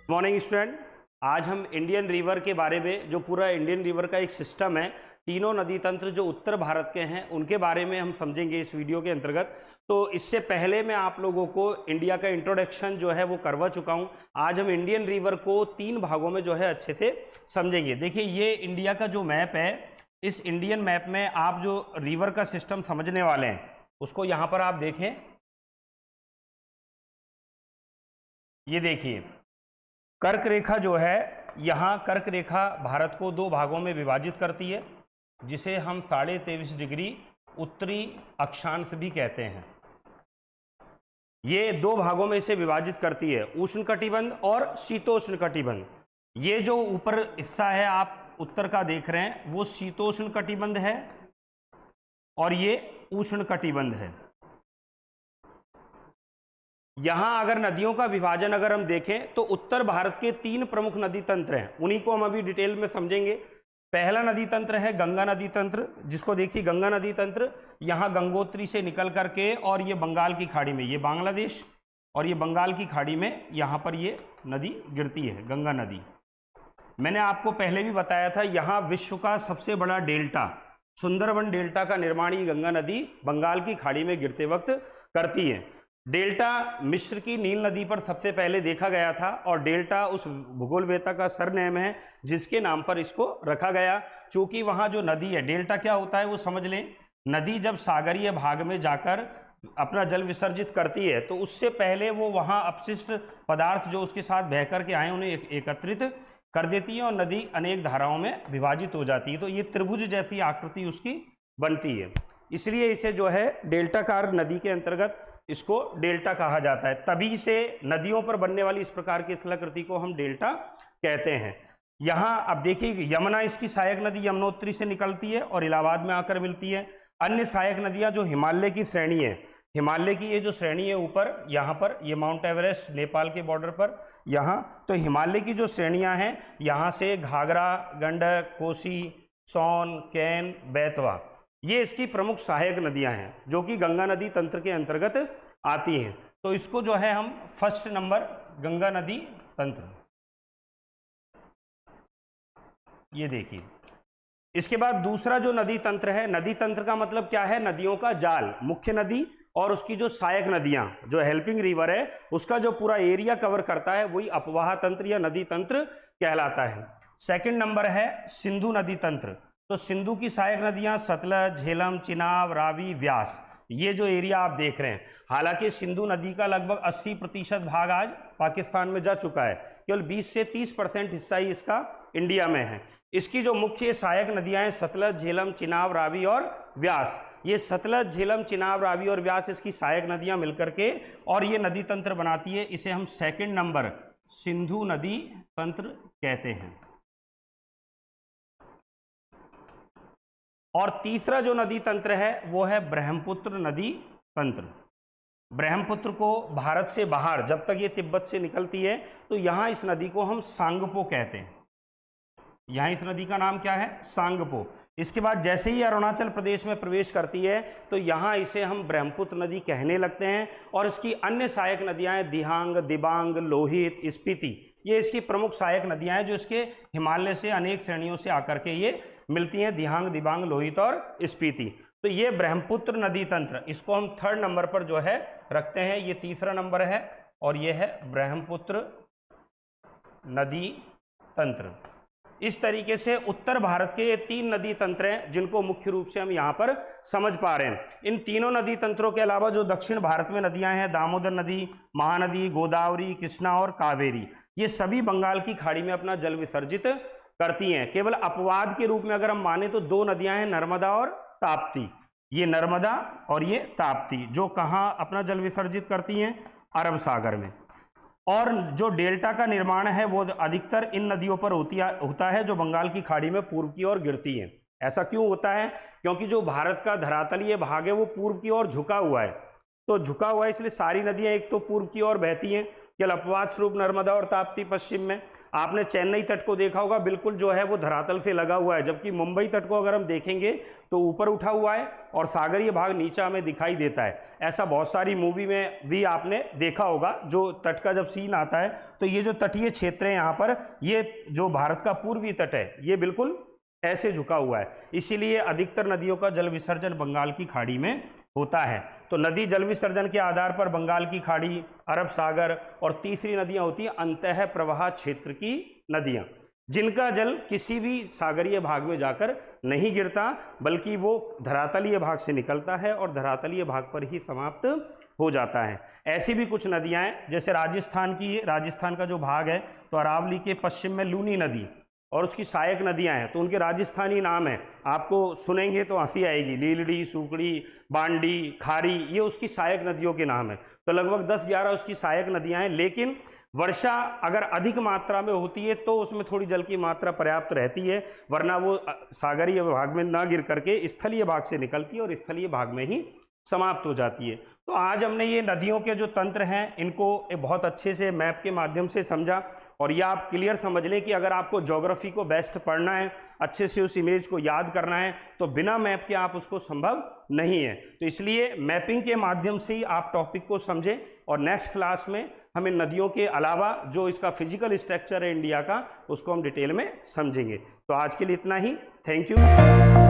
Morning student. आज हम Indian river के बारे में, जो पूरा इंडियन रिवर का एक सिस्टम है, तीनों नदी तंत्र जो उत्तर भारत के हैं उनके बारे में हम समझेंगे इस वीडियो के अंतर्गत। तो इससे पहले मैं आप लोगों को इंडिया का इंट्रोडक्शन जो है वो करवा चुका हूं। आज हम इंडियन रिवर को 3 भागों में जो है अच्छे से समझेंगे। देखिए, ये इंडिया का जो मैप है, इस इंडियन मैप में आप जो रिवर का सिस्टम समझने वाले हैं उसको यहाँ पर आप देखें। ये देखिए, कर्क रेखा जो है, यहाँ कर्क रेखा भारत को 2 भागों में विभाजित करती है, जिसे हम 23.5 डिग्री उत्तरी अक्षांश भी कहते हैं। ये 2 भागों में इसे विभाजित करती है, उष्णकटिबंध और शीतोष्ण कटिबंध। ये जो ऊपर हिस्सा है आप उत्तर का देख रहे हैं, वो शीतोष्ण कटिबंध है और ये उष्ण कटिबंध है। यहां अगर नदियों का विभाजन अगर हम देखें तो उत्तर भारत के 3 प्रमुख नदी तंत्र हैं, उन्हीं को हम अभी डिटेल में समझेंगे। पहला नदी तंत्र है गंगा नदी तंत्र, जिसको देखिए गंगा नदी तंत्र यहाँ गंगोत्री से निकल करके और ये बंगाल की खाड़ी में, ये बांग्लादेश और ये बंगाल की खाड़ी में यहाँ पर ये नदी गिरती है, गंगा नदी। मैंने आपको पहले भी बताया था, यहाँ विश्व का सबसे बड़ा डेल्टा, सुंदरबन डेल्टा का निर्माण ये गंगा नदी बंगाल की खाड़ी में गिरते वक्त करती है। डेल्टा मिस्र की नील नदी पर सबसे पहले देखा गया था और डेल्टा उस भूगोलवेत्ता का सरनेम है जिसके नाम पर इसको रखा गया। चूंकि वहाँ जो नदी है, डेल्टा क्या होता है वो समझ लें। नदी जब सागरीय भाग में जाकर अपना जल विसर्जित करती है तो उससे पहले वो वहाँ अपशिष्ट पदार्थ जो उसके साथ बह कर के आए उन्हें एकत्रित कर देती है और नदी अनेक धाराओं में विभाजित हो जाती है। तो ये त्रिभुज जैसी आकृति उसकी बनती है, इसलिए इसे जो है डेल्टाकार नदी के अंतर्गत इसको डेल्टा कहा जाता है। तभी से नदियों पर बनने वाली इस प्रकार की स्थलाकृति को हम डेल्टा कहते हैं। यहाँ अब देखिए, यमुना इसकी सहायक नदी यमुनोत्री से निकलती है और इलाहाबाद में आकर मिलती है। अन्य सहायक नदियाँ जो हिमालय की श्रेणी है, हिमालय की ये जो श्रेणी है ऊपर, यहाँ पर ये माउंट एवरेस्ट नेपाल के बॉर्डर पर, यहाँ तो हिमालय की जो श्रेणियाँ हैं, यहाँ से घाघरा, गंडक, कोसी, सोन, कैन, बेतवा, ये इसकी प्रमुख सहायक नदियां हैं जो कि गंगा नदी तंत्र के अंतर्गत आती हैं। तो इसको जो है हम फर्स्ट नंबर गंगा नदी तंत्र, ये देखिए। इसके बाद दूसरा जो नदी तंत्र है, नदी तंत्र का मतलब क्या है? नदियों का जाल, मुख्य नदी और उसकी जो सहायक नदियां, जो हेल्पिंग रिवर है, उसका जो पूरा एरिया कवर करता है वही अपवाह तंत्र या नदी तंत्र कहलाता है। सेकंड नंबर है सिंधु नदी तंत्र। तो सिंधु की सहायक नदियां सतलज, झेलम, चिनाब, रावी, व्यास, ये जो एरिया आप देख रहे हैं। हालांकि सिंधु नदी का लगभग 80% भाग आज पाकिस्तान में जा चुका है, केवल 20 से 30% हिस्सा ही इसका इंडिया में है। इसकी जो मुख्य सहायक नदियां हैं सतलज, झेलम, चिनाब, रावी और व्यास, ये सतलज, झेलम, चिनाब, रावी और व्यास इसकी सहायक नदियां मिलकर के और ये नदी तंत्र बनाती है। इसे हम सेकंड नंबर सिंधु नदी तंत्र कहते हैं। और तीसरा जो नदी तंत्र है वो है ब्रह्मपुत्र नदी तंत्र। ब्रह्मपुत्र को भारत से बाहर जब तक ये तिब्बत से निकलती है तो यहाँ इस नदी को हम सांगपो कहते हैं। यहाँ इस नदी का नाम क्या है? सांगपो। इसके बाद जैसे ही अरुणाचल प्रदेश में प्रवेश करती है तो यहाँ इसे हम ब्रह्मपुत्र नदी कहने लगते हैं और इसकी अन्य सहायक नदियाँ हैं दिहांग, दिबांग, लोहित, स्पीति, ये इसकी प्रमुख सहायक नदियाँ हैं जो इसके हिमालय से अनेक श्रेणियों से आकर के ये मिलती हैं, दिहांग, दिबांग, लोहित और स्पीति। तो ये ब्रह्मपुत्र नदी तंत्र, इसको हम थर्ड नंबर पर जो है रखते हैं। ये तीसरा नंबर है और ये है ब्रह्मपुत्र नदी तंत्र। इस तरीके से उत्तर भारत के ये 3 नदी तंत्र हैं जिनको मुख्य रूप से हम यहाँ पर समझ पा रहे हैं। इन तीनों नदी तंत्रों के अलावा जो दक्षिण भारत में नदियाँ हैं, दामोदर नदी, महानदी, गोदावरी, कृष्णा और कावेरी, ये सभी बंगाल की खाड़ी में अपना जल विसर्जित करती हैं। केवल अपवाद के रूप में अगर हम माने तो 2 नदियां हैं, नर्मदा और ताप्ती। ये नर्मदा और ये ताप्ती जो कहाँ अपना जल विसर्जित करती हैं? अरब सागर में। और जो डेल्टा का निर्माण है वो अधिकतर इन नदियों पर होता है जो बंगाल की खाड़ी में पूर्व की ओर गिरती हैं। ऐसा क्यों होता है? क्योंकि जो भारत का धरातलीय भाग है वो पूर्व की ओर झुका हुआ है, तो झुका हुआ है इसलिए सारी नदियां एक तो पूर्व की ओर बहती हैं, केवल अपवाद स्वरूप नर्मदा और ताप्ती पश्चिम में। आपने चेन्नई तट को देखा होगा, बिल्कुल जो है वो धरातल से लगा हुआ है, जबकि मुंबई तट को अगर हम देखेंगे तो ऊपर उठा हुआ है और सागरीय भाग नीचे हमें दिखाई देता है। ऐसा बहुत सारी मूवी में भी आपने देखा होगा, जो तट का जब सीन आता है तो ये जो तटीय क्षेत्र है यहाँ पर, ये जो भारत का पूर्वी तट है ये बिल्कुल ऐसे झुका हुआ है, इसीलिए अधिकतर नदियों का जल विसर्जन बंगाल की खाड़ी में होता है। तो नदी जल विसर्जन के आधार पर बंगाल की खाड़ी, अरब सागर, और तीसरी नदियां होती हैं अंतः प्रवाह क्षेत्र की नदियां, जिनका जल किसी भी सागरीय भाग में जाकर नहीं गिरता, बल्कि वो धरातलीय भाग से निकलता है और धरातलीय भाग पर ही समाप्त हो जाता है। ऐसी भी कुछ नदियां हैं, जैसे राजस्थान का जो भाग है तो अरावली के पश्चिम में लूनी नदी और उसकी सहायक नदियां हैं, तो उनके राजस्थानी नाम हैं, आपको सुनेंगे तो हंसी आएगी, लीलड़ी, सुकड़ी, बांडी, खारी, ये उसकी सहायक नदियों के नाम है। तो लगभग 10-11 उसकी सहायक नदियां हैं, लेकिन वर्षा अगर अधिक मात्रा में होती है तो उसमें थोड़ी जल की मात्रा पर्याप्त रहती है, वरना वो सागरीय भाग में ना गिर करके स्थलीय भाग से निकलती है और स्थलीय भाग में ही समाप्त हो जाती है। तो आज हमने ये नदियों के जो तंत्र हैं इनको बहुत अच्छे से मैप के माध्यम से समझा, और ये आप क्लियर समझ लें कि अगर आपको ज्योग्राफी को बेस्ट पढ़ना है, अच्छे से उस इमेज को याद करना है, तो बिना मैप के आप उसको संभव नहीं है। तो इसलिए मैपिंग के माध्यम से ही आप टॉपिक को समझें, और नेक्स्ट क्लास में हम इन नदियों के अलावा जो इसका फिजिकल स्ट्रक्चर है इंडिया का, उसको हम डिटेल में समझेंगे। तो आज के लिए इतना ही, थैंक यू।